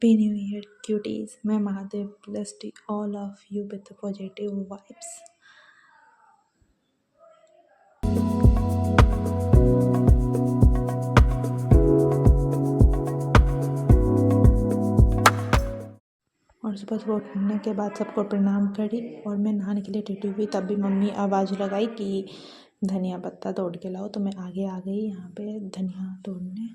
Happy New Year, cuties. May Mahadev bless all of you with the positive vibes. और सुबह सुबह उठने के बाद सबको प्रणाम करी और मैं नहाने के लिए रेडी हुई। तब भी मम्मी आवाज़ लगाई कि धनिया पत्ता तोड़ के लाओ, तो मैं आगे आ गई यहाँ पे धनिया तोड़ने।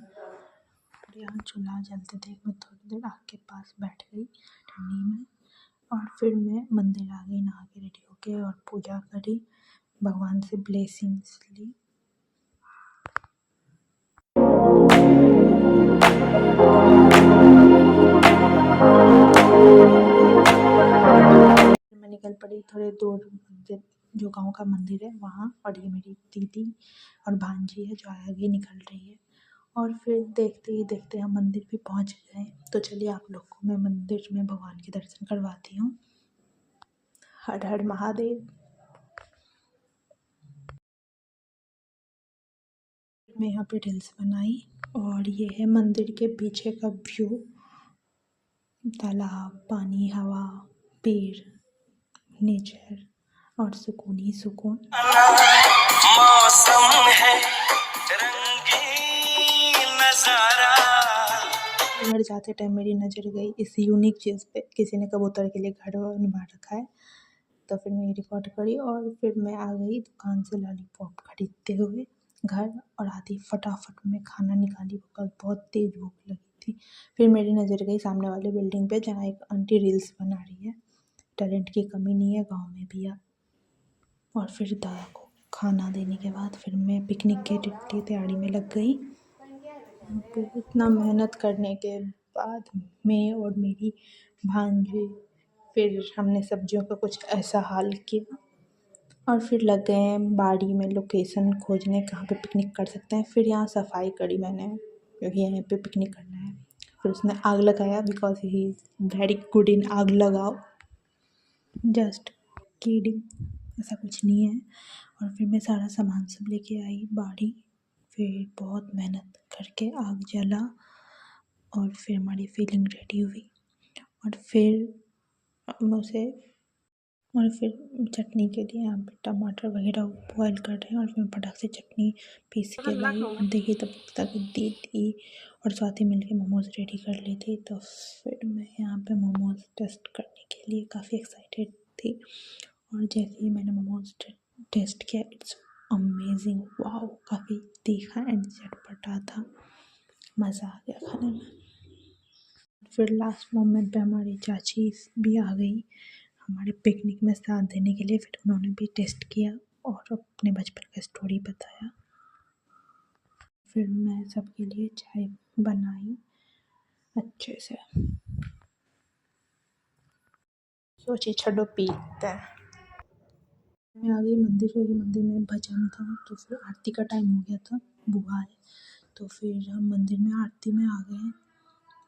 फिर यहाँ चूल्हा जलते देख मैं थोड़ी देर आग के पास बैठ गई ठंडी में, और फिर मैं मंदिर आ गई नहा के रेडी होके और पूजा करी, भगवान से ब्लेसिंग्स ली। मैं निकल पड़ी थोड़े दूर, जो गांव का मंदिर है वहाँ, और ये मेरी दीदी और भांजी है जो आगे निकल रही है। और फिर देखते ही देखते हम मंदिर भी पहुँच गए। तो चलिए आप लोग को मैं मंदिर में भगवान के दर्शन करवाती हूँ। हर हर महादेव। मैं यहाँ पे रील्स बनाई और ये है मंदिर के पीछे का व्यू, तालाब, पानी, हवा, पेड़, नेचर और सुकून ही सुकून। मौसम है रंगीन नजारा। घर जाते टाइम मेरी नज़र गई इस यूनिक चीज़ पे, किसी ने कबूतर के लिए घर बनवा रखा है, तो फिर मैं रिकॉर्ड करी और फिर मैं आ गई दुकान से लॉलीपॉप खरीदते हुए घर, और आधी फटाफट में खाना निकाली बिकॉज बहुत तेज़ भूख लगी थी। फिर मेरी नज़र गई सामने वाले बिल्डिंग पे जहाँ एक आंटी रील्स बना रही है। टैलेंट की कमी नहीं है गांव में भी अब। और फिर दादा को खाना देने के बाद फिर मैं पिकनिक की तैयारी में लग गई। फिर इतना मेहनत करने के बाद मैं और मेरी भांजी फिर हमने सब्जियों का कुछ ऐसा हाल किया, और फिर लग गए हैं बाड़ी में लोकेशन खोजने कहाँ पे पिकनिक कर सकते हैं। फिर यहाँ सफाई करी मैंने क्योंकि यहाँ पे पिकनिक करना है। फिर उसने आग लगाया because he is very good in आग लगाओ, जस्ट किडिंग, ऐसा कुछ नहीं है। और फिर मैं सारा सामान सब लेके आई बाड़ी, फिर बहुत मेहनत करके आग जला और फिर हमारी फीलिंग रेडी हुई। और फिर उसे और फिर चटनी के लिए यहाँ पे टमाटर वगैरह बॉयल कर रहे हैं, और फिर फटाक से चटनी पीस के लाई। देखिए तब तक दीदी और स्वाति मिलके मोमोज़ रेडी कर ली थी। तो फिर मैं यहाँ पे मोमोज़ टेस्ट करने के लिए काफ़ी एक्साइटेड थी, और जैसे ही मैंने मोमोज़ टेस्ट किया, इट्स अमेजिंग, वाओ, काफ़ी तीखा एंड चटपटा था, मज़ा आ गया खाने में। फिर लास्ट मोमेंट पे हमारी चाची भी आ गई हमारे पिकनिक में साथ देने के लिए। फिर उन्होंने भी टेस्ट किया और अपने बचपन का स्टोरी बताया। फिर मैं सबके लिए चाय बनाई अच्छे से, सोची छोड़ो पीते हैं। मैं आ गई मंदिर, क्योंकि मंदिर में भजन था, तो फिर आरती का टाइम हो गया था, बुआ है, तो फिर हम मंदिर में आरती में आ गए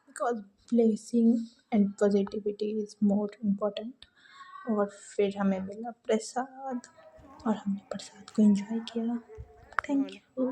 because blessing and positivity is more important. और फिर हमें मिला प्रसाद और हमने प्रसाद को एंजॉय किया। Thank you.